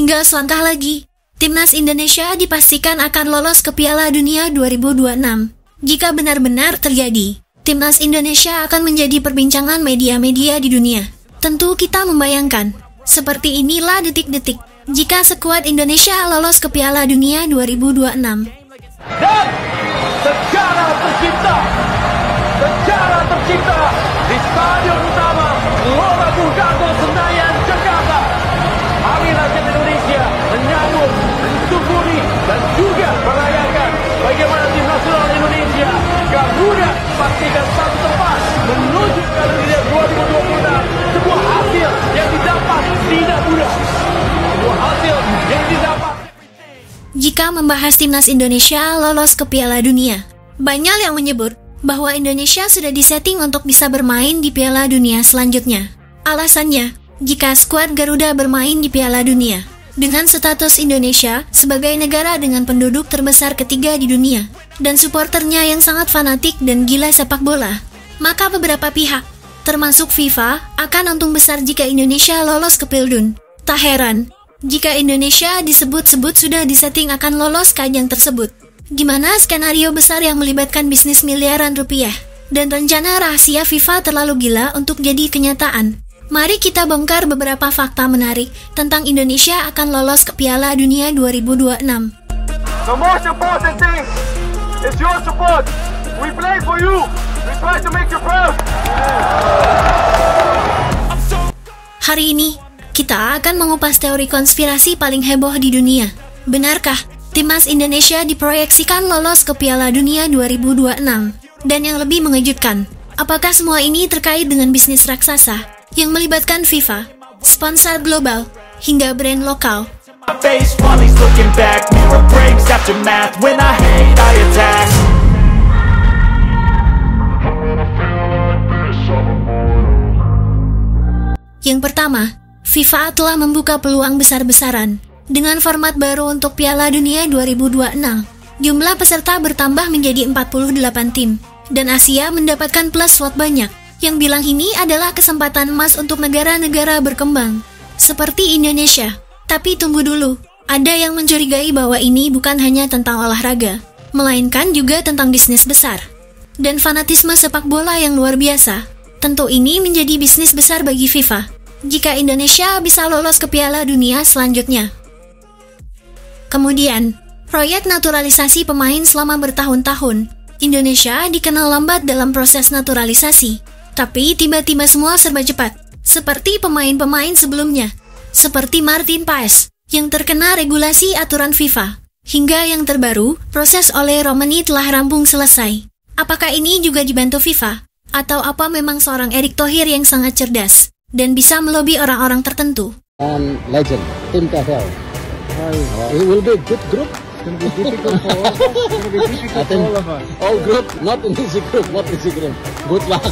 Tinggal selangkah lagi, Timnas Indonesia dipastikan akan lolos ke Piala Dunia 2026. Jika benar-benar terjadi, Timnas Indonesia akan menjadi perbincangan media-media di dunia. Tentu kita membayangkan, seperti inilah detik-detik jika skuad Indonesia lolos ke Piala Dunia 2026. Dan secara tercipta di Stadion Utama Gelora Bung Karno Senayan, Jakarta. Hari Rakyat Indonesia menyambut, mensyukuri dan juga merayakan bagaimana tim nasional Indonesia Garuda pastikan satu tempat menuju Piala Dunia 2026. Sebuah hasil yang didapat tidak mudah. Sebuah hasil yang didapat. Jika membahas Timnas Indonesia lolos ke Piala Dunia, banyak yang menyebut bahwa Indonesia sudah disetting untuk bisa bermain di Piala Dunia selanjutnya. Alasannya, jika skuad Garuda bermain di Piala Dunia, dengan status Indonesia sebagai negara dengan penduduk terbesar ketiga di dunia, dan suporternya yang sangat fanatik dan gila sepak bola, maka beberapa pihak, termasuk FIFA, akan untung besar jika Indonesia lolos ke Pildun. Tak heran jika Indonesia disebut-sebut sudah disetting akan lolos ke ajang tersebut. Gimana skenario besar yang melibatkan bisnis miliaran rupiah dan rencana rahasia FIFA terlalu gila untuk jadi kenyataan? Mari kita bongkar beberapa fakta menarik tentang Indonesia akan lolos ke Piala Dunia 2026. The most important thing is your support. We play for you. We try to make you proud. Hari ini, kita akan mengupas teori konspirasi paling heboh di dunia. Benarkah Timnas Indonesia diproyeksikan lolos ke Piala Dunia 2026? Dan yang lebih mengejutkan, apakah semua ini terkait dengan bisnis raksasa yang melibatkan FIFA, sponsor global, hingga brand lokal? Yang pertama, FIFA telah membuka peluang besar-besaran dengan format baru untuk Piala Dunia 2026. Jumlah peserta bertambah menjadi 48 tim, dan Asia mendapatkan plus slot banyak, yang bilang ini adalah kesempatan emas untuk negara-negara berkembang, seperti Indonesia. Tapi tunggu dulu, ada yang mencurigai bahwa ini bukan hanya tentang olahraga, melainkan juga tentang bisnis besar, dan fanatisme sepak bola yang luar biasa. Tentu ini menjadi bisnis besar bagi FIFA, jika Indonesia bisa lolos ke Piala Dunia selanjutnya. Kemudian, proyek naturalisasi pemain selama bertahun-tahun. Indonesia dikenal lambat dalam proses naturalisasi, tapi tiba-tiba semua serba cepat, seperti pemain-pemain sebelumnya, seperti Martin Paes, yang terkena regulasi aturan FIFA. Hingga yang terbaru, proses oleh Romani telah rampung selesai. Apakah ini juga dibantu FIFA? Atau apa memang seorang Erick Thohir yang sangat cerdas dan bisa melobi orang-orang tertentu? Legend, Tim Cahill. It will be a good group. It's going to be difficult for us. It's going to be difficult for all of us. All group, not an easy group, not easy group. Good luck.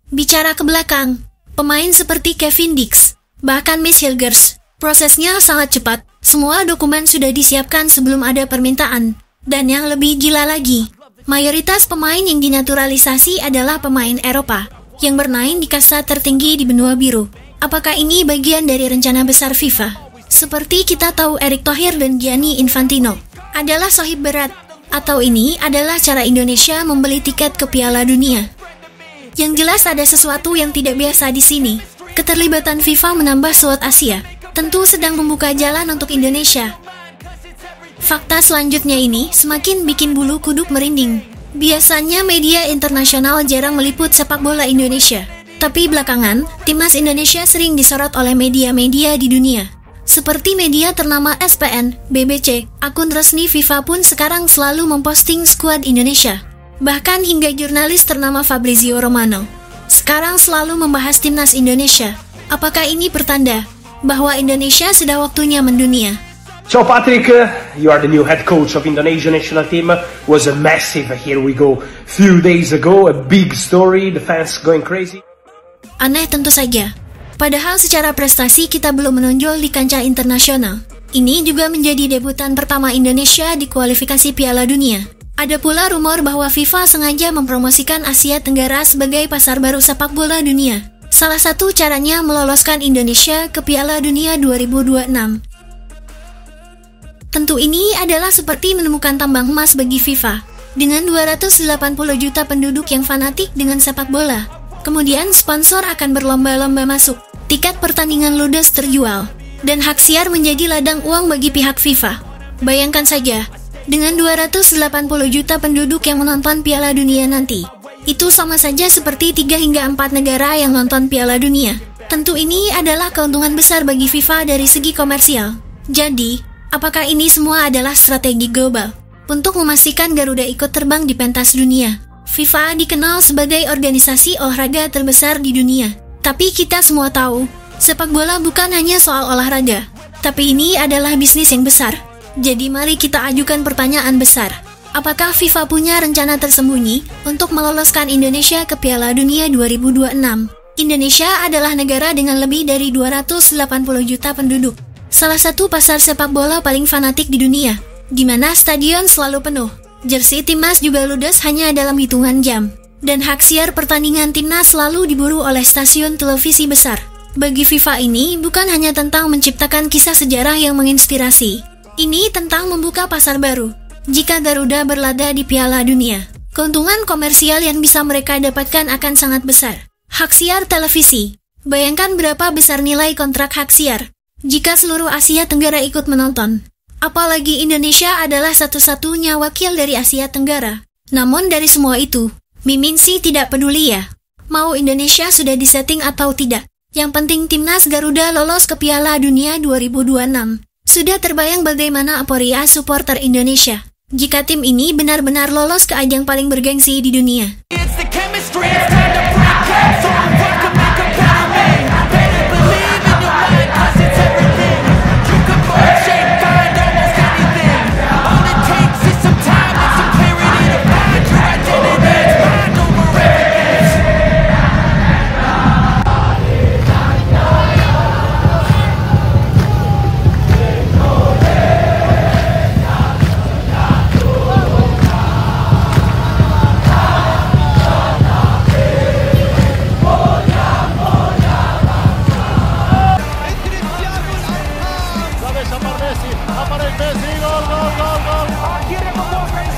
Bicara ke belakang, pemain seperti Kevin Dix, bahkan Miss Hilgers, prosesnya sangat cepat. Semua dokumen sudah disiapkan sebelum ada permintaan. Dan yang lebih gila lagi, mayoritas pemain yang dinaturalisasi adalah pemain Eropa yang bermain di kasta tertinggi di benua biru. Apakah ini bagian dari rencana besar FIFA? Seperti kita tahu Erick Thohir dan Gianni Infantino adalah sohib berat, atau ini adalah cara Indonesia membeli tiket ke Piala Dunia? Yang jelas ada sesuatu yang tidak biasa di sini. Keterlibatan FIFA menambah slot Asia, tentu sedang membuka jalan untuk Indonesia. Fakta selanjutnya ini semakin bikin bulu kuduk merinding. Biasanya media internasional jarang meliput sepak bola Indonesia, tapi belakangan, Timnas Indonesia sering disorot oleh media-media di dunia. Seperti media ternama ESPN, BBC, akun resmi FIFA pun sekarang selalu memposting skuad Indonesia. Bahkan hingga jurnalis ternama Fabrizio Romano sekarang selalu membahas Timnas Indonesia. Apakah ini pertanda bahwa Indonesia sudah waktunya mendunia? So Patrick, you are the new head coach of Indonesian national team. Was a massive, here we go, few days ago, a big story, the fans going crazy. Aneh tentu saja. Padahal secara prestasi kita belum menonjol di kancah internasional. Ini juga menjadi debutan pertama Indonesia di kualifikasi Piala Dunia. Ada pula rumor bahwa FIFA sengaja mempromosikan Asia Tenggara sebagai pasar baru sepak bola dunia. Salah satu caranya meloloskan Indonesia ke Piala Dunia 2026. Tentu ini adalah seperti menemukan tambang emas bagi FIFA. Dengan 280 juta penduduk yang fanatik dengan sepak bola, kemudian sponsor akan berlomba-lomba masuk, tiket pertandingan ludes terjual, dan hak siar menjadi ladang uang bagi pihak FIFA. Bayangkan saja, dengan 280 juta penduduk yang menonton Piala Dunia nanti, itu sama saja seperti 3 hingga 4 negara yang nonton Piala Dunia. Tentu ini adalah keuntungan besar bagi FIFA dari segi komersial. Jadi, apakah ini semua adalah strategi global untuk memastikan Garuda ikut terbang di pentas dunia? FIFA dikenal sebagai organisasi olahraga terbesar di dunia. Tapi kita semua tahu, sepak bola bukan hanya soal olahraga, tapi ini adalah bisnis yang besar. Jadi mari kita ajukan pertanyaan besar. Apakah FIFA punya rencana tersembunyi untuk meloloskan Indonesia ke Piala Dunia 2026? Indonesia adalah negara dengan lebih dari 280 juta penduduk. Salah satu pasar sepak bola paling fanatik di dunia, di mana stadion selalu penuh. Jersey timnas juga ludes hanya dalam hitungan jam. Dan hak siar pertandingan timnas selalu diburu oleh stasiun televisi besar. Bagi FIFA ini bukan hanya tentang menciptakan kisah sejarah yang menginspirasi. Ini tentang membuka pasar baru. Jika Garuda berlaga di Piala Dunia, keuntungan komersial yang bisa mereka dapatkan akan sangat besar. Hak siar televisi. Bayangkan berapa besar nilai kontrak hak siar jika seluruh Asia Tenggara ikut menonton. Apalagi Indonesia adalah satu-satunya wakil dari Asia Tenggara. Namun dari semua itu, Mimin sih tidak peduli ya. Mau Indonesia sudah disetting atau tidak. Yang penting timnas Garuda lolos ke Piala Dunia 2026. Sudah terbayang bagaimana aporia supporter Indonesia jika tim ini benar-benar lolos ke ajang paling bergengsi di dunia. Aparece Messi, gol, gol, gol, gol. Quiere con Boca.